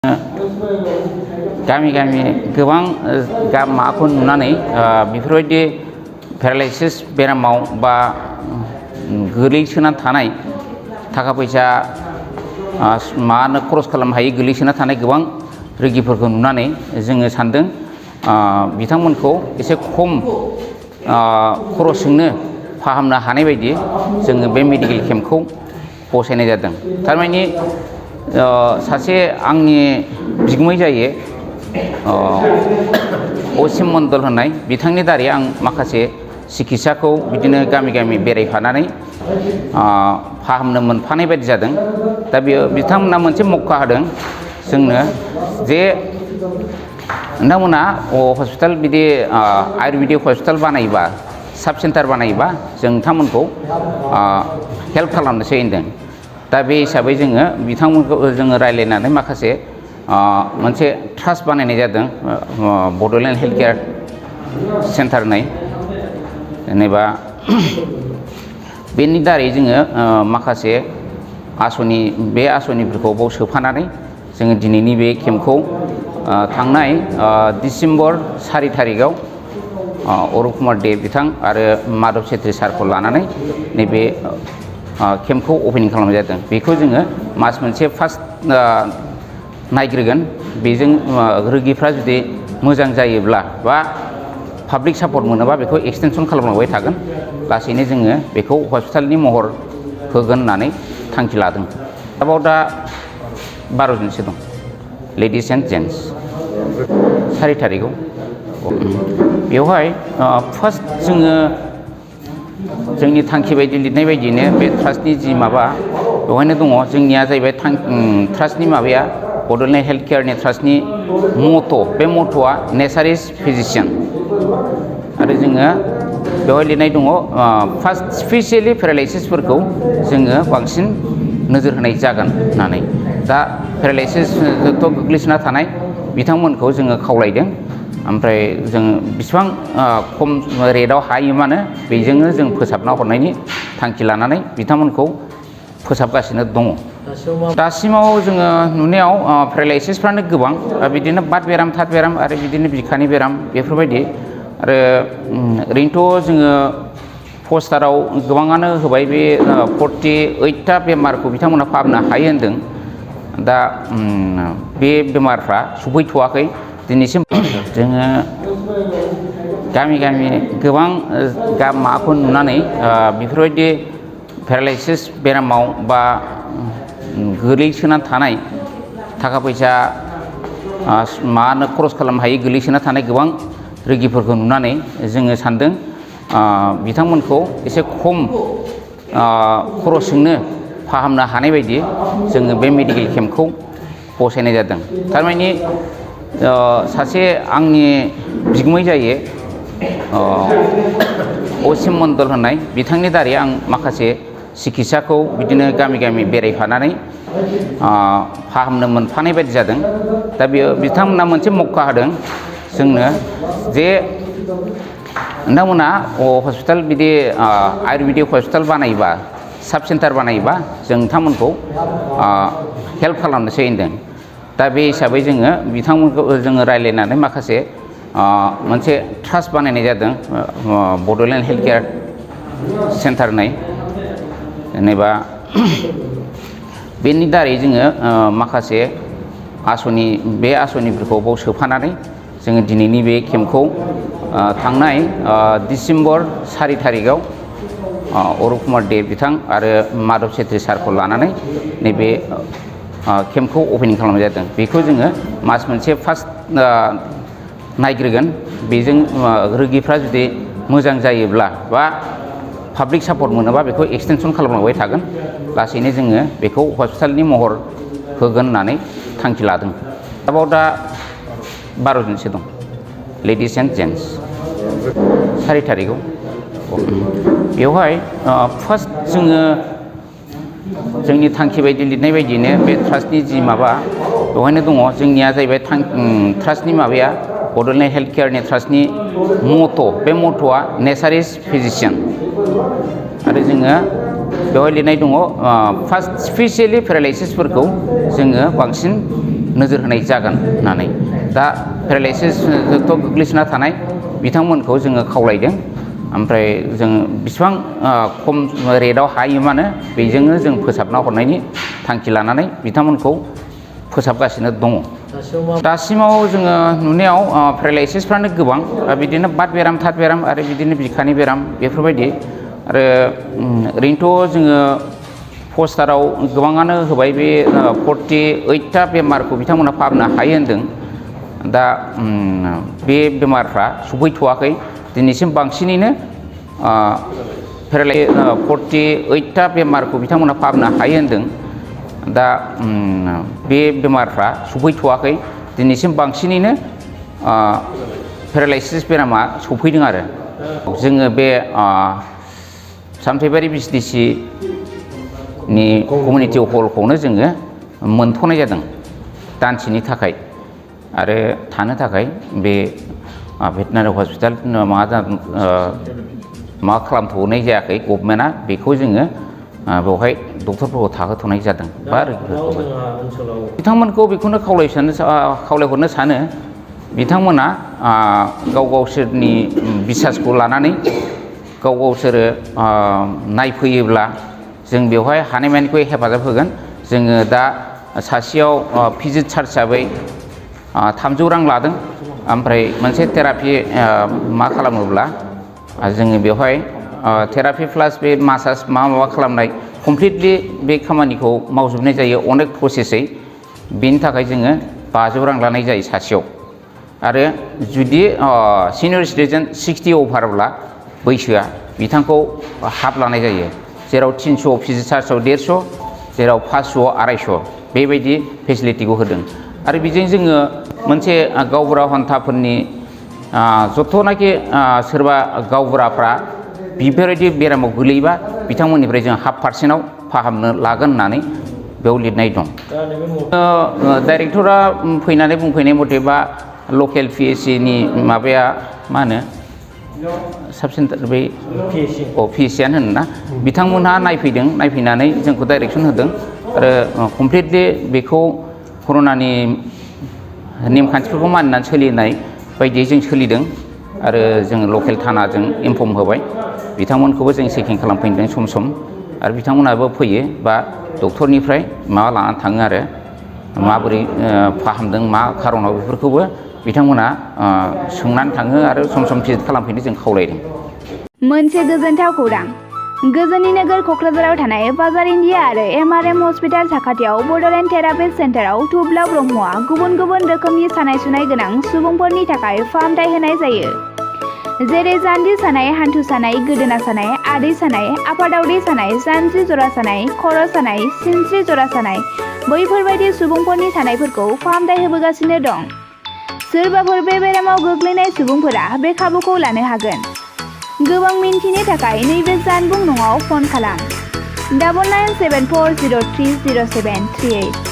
गामि गोबां माबाखौ नुनानै बेफोरबायदि पेरालाइसिस बेरामाव बा गोलैसोना थानाय थाखा फैसा मानो खरस खालामनो हायै गोलैसोना थानाय गोबां रोगिफोरखौ नुनानै जोङो सानदों बिथांमोनखौ एसे खम खरसजोंनो फाहामनो हानाय बायदि जोङो बे मेडिकेल केम्पखौ बसायनाय जादों। थारमाने सासे आंनि बिगुमै जायो असिम मण्डल होननाय बिथांनि दारै आं माखासे सिकित्साखौ बिदिनो गामि बेरायफानानै फाहामनो मोनफानाय बायदि जादों। दा बेयो बिथांमोना मोनसे मौका होदों जोंनो जे नोंथांमोना हस्पिटाल बिदि आयुर्वेदिक हस्पिटाल बानायोबा साब सेन्टार बानायोबा जों नोंथांमोनखौ हेल्प खालामनोसै होनदों। दा बे हिसाबै जोङो बिथांमोनखौ जोङो रायज्लायनानै माखासे मोनसे ट्रास्ट बानायनाय जादों बड'लेण्ड हेल्थ केयार सेन्टार होननाय जेनेबा बेनि दारै जोङो माखासे बे आसनिफोरखौ बाव सोफानानै जोङो दिनैनि बे केम्पखौ थांनाय डिसेम्बर 4 थारिखआव अरुप कुमार दे बिथां आरो माधव सेत्री सारखौ लानानै नैबे केम्पखौ अपेनिं खालामनाय जादों। बेखौ जोङो मास मोनसे फार्स्ट नायग्रोगोन। बेजों रोगिफ्रा जुदि मोजां जायोब्ला बा पाब्लिक सापर्ट मोनोबा बेखौ एक्सटेनसन खालामलांबाय थागोन। लासैनो जोङो बेखौ हस्पिटालनि महर होगोन होननानै थांखि लादों। आरोबाव दा 12 जनसो दं लेडिस एन्ड जेन्टस 4 थारिखआव बेवहाय फार्स्ट जोङो जोंनि थांखि बायदि लिरनाय बायदियैनो बे ट्रास्टनि जि माबा बेवहायनो दङ जोंनिया जाहैबाय ट्रास्टनि माबाया बड'लेण्ड हेल्थ केयारनि ट्रास्टनि मट' बे मट'आ नेचार इज फिजिशियान आरो जोङो बेवहाय लिरनाय दङ फार्स्ट स्पेसियेलि पेरालाइसिसफोरखौ जोङो बांसिन नोजोर होनाय जागोन होननानै। दा पेरालाइसिसथ' गोग्लैसोना थानाय बिथांमोनखौ जोङो खावलायदों। ओमफ्राय जों बेसेबां खम रेटआव हायो मानो बेजोंनो जों फोसाबना हरनायनि थांखि लानानै बिथांमोनखौ फोसाबगासिनो दङ। दासिमाव जोङो नुनायाव पेरालाइसिसफ्रानो गोबां बिदिनो बात बेराम थात बेराम आरो बिदिनो बिखानि बेराम बेफोरबायदि आरो ओरैनोथ' जोङो पस्टाराव गोबाङानो होबाय बे 48टा बेमारखौ बिथांमोना फाहामनो हायो होनदों। दा बे बेमारफ्रा सफैथ'वाखै दिनैसिम। जोङो गामि गोबां माबाखौ नुनानै बेफोरबायदि पेरालाइसिस बेरामाव बा गोलैसोना थानाय थाखा फैसा मानो खरस खालामनो हायै गोलैसोना थानाय गोबां रोगिफोरखौ नुनानै जोङो सानदों बिथांमोनखौ एसे खम खरसजोंनो फाहामनो हानाय बायदि जोङो बे मेडिकेल केम्पखौ बसायनाय जादों। थारमाने सासे आंनि बिगुमै जायो असिम मण्डल होननाय बिथांनि दारै आं माखासे सिकित्साखौ बिदिनो गामि बेरायफानानै फाहामनो मोनफानाय बायदि जादों। दा बेयो बिथांमोना मोनसे मौका होदों जोंनो जे नोंथांमोना हस्पिटाल बिदि आयुर्वेदिक हस्पिटाल बानायोबा साब सेन्टार बानायोबा जों नोंथांमोनखौ हेल्प खालामनोसै होनदों। दा बे हिसाबै जोङो बिथांमोनखौ जोङो रायज्लायनानै माखासे मोनसे ट्रास्ट बानायनाय जादों बड'लेण्ड हेल्थ केयार सेन्टार होननाय जेनेबा बेनि दारै जोङो माखासे बे आसनिफोरखौ बाव सोफानानै जोङो दिनैनि बे केम्पखौ थांनाय डिसेम्बर 4 थारिखआव अरुप कुमार दे बिथां आरो माधव सेत्री सारखौ लानानै नैबे केम्पखौ अपेनिं खालामनाय जादों। बेखौ जोङो मास मोनसे फार्स्ट नायग्रोगोन। बेजों रोगिफ्रा जुदि मोजां जायोब्ला बा पाब्लिक सापर्ट मोनोबा बेखौ एक्सटेनसन खालामलांबाय थागोन। लासैनो जोङो बेखौ हस्पिटालनि महर होगोन होननानै थांखि लादों। आरोबाव दा 12 जनसो दं लेडिस एन्ड जेन्टस 4 थारिखआव बेवहाय फार्स्ट जोङो जोंनि थांखि बायदि लिरनाय बायदियैनो बे ट्रास्टनि जि माबा बेवहायनो दङ जोंनिया जाहैबाय ट्रास्टनि माबाया बड'लेण्ड हेल्थ केयारनि ट्रास्टनि मट' बे मट'आ नेचार इज फिजिशियान आरो जोङो बेवहाय लिरनाय दङ फार्स्ट स्पेसियेलि पेरालाइसिसफोरखौ जोङो बांसिन नोजोर होनाय जागोन होननानै दा पेरालाइसिसथ' गोग्लैसोना थानाय बिथांमोनखौ जोङो खावलायदों ओमफ्राय जों बिसिबां खम रेटआव हायोमानो बेजोंनो जों फोसाबना हरनायनि थांखि लानानै बिथांमोनखौ फोसाबगासिनो दङ। दासिमाव जोङो नुनायाव पेरालाइसिसफ्रानो गोबां बिदिनो बात बेराम थात बेराम आरो बिदिनो बिखानि बेराम बेफोरबायदि आरो ओरैनोथ' जोङो पस्टाराव गोबाङानो होबाय बे 48टा बेमारखौ बिथांमोना फाहामनो हायो होनदों। दा बे बेमारफ्रा सफैथ'वाखै दिनैसिम बांसिनैनो 48टा बेमारखौ बिथांमोना फाहामनो हायो होनदों। दा बे बेमारफ्रा सफैथ'वाखै दिनैसिम बांसिनैनो पेरालाइसिस बेरामा सफैदों आरो जोङो बे सामथाइबारि बिसडिसि नि कमिउनिटि हलखौनो जोङो मोनथ'नाय जादों दानसेनि थाखाय आरो थानो थाखाय बे भेटेनारि हस्पिटाल मा खालामथ'नाय जायाखै गभर्नमेन्टआ बेखौ जोङो बेवहाय डक्टरफोरखौ थाहोथ'नाय जादों बा बिथांमोनखौ बेखौनो खावलायहरनो सानो बिथांमोना गावसोरनि बिसासखौ लानानै गावसोरो नायफैयोब्ला जों बेवहाय हानायमानिखौ हेफाजाब होगोन। जोङो दा सासेयाव भिजिट चार्ज हिसाबै 300 रां लादों ओमफ्राय मोनसे थेरापि मा खालामोब्ला जोङो बेवहाय थेरापि प्लास बे मासाज माबा खालामनाय कमप्लिटलि बे खामानिखौ मावजोबनाय जायो अनेक प्रसेसै बेनि थाखाय जोङो 500 रां लानाय जायो सासेयाव आरो जुदि सिनियर सिटिजेन 60 अभारब्ला बैसोआ बिथांखौ हाफ लानाय जायो जेराव 300 भिजिट चार्जआव 150 जेराव 500 250 बेबायदि फेसिलिटिखौ होदों आरो बेजों जोङो मोनसे गावबुरा हन्थाफोरनि जथ'नाखि सोरबा गावबुराफ्रा बेफोरबायदि बेरामाव गोलैयोबा बिथांमोननिफ्राय जों हाफ% फाहामनो लागोन होननानै बेयाव लिरनाय दं। डाइरेक्टरा फैनानै बुंफैनाय मथेबा लकेल PHC नि माबाया मा होनो साबसेन्टार बै PHCआनो होनोना बिथांमोनहा नायफैदों नायफैनानै जोंखौ डाइरेक्सन होदों आरो कमप्लिटलि बेखौ कर'नानि नेमखान्थिफोरखौ मानिनानै सोलिनाय बायदियै जों सोलिदों आरो जोङो लकेल थानाजों इनफर्म होबाय बिथांमोनखौबो जों चेकिं खालामफैदों सम आरो बिथांमोनाबो फैयो बा डक्टरनिफ्राय माबा लानानै थाङो आरो माबोरै फाहामदों मा खारनाव बेफोरखौबो बिथांमोना सोंनानै थाङो आरो सम भिजिट खालामफैनो जों खावलायदों। मोनसे गोजोनथाव खौरां गोजोननि नोगोर क'क्राझाराव थानाय बाजार इन्डिया आरो MRM हस्पिटाल साखाथियाव बड'लेण्ड थेरापिस्ट सेन्टाराव थुब्ला ब्रह्मआ गुबुन गुबुन रोखोमनि सानाय सुनाय गोनां सुबुंफोरनि थाखाय फाहामथाय होनाय जायो। जेरै जान्जि सानाय, हान्थु सानाय, गोदोना सानाय, आदै सानाय, आफादावदै सानाय, जानजि जरा सानाय, खर' सानाय, सिनस्रि जरा सानाय बैफोरबायदि सुबुंफोरनि सानायफोरखौ फाहामथाय होबोगासिनो दं। सोरबाफोर बे बेरामाव गोग्लैनाय सुबुंफोरा बे खाबुखौ लानो हागोन। गोबां मिन्थिनो थाखाय नैबे जानबुं नङाव फन खालाम 9974030738।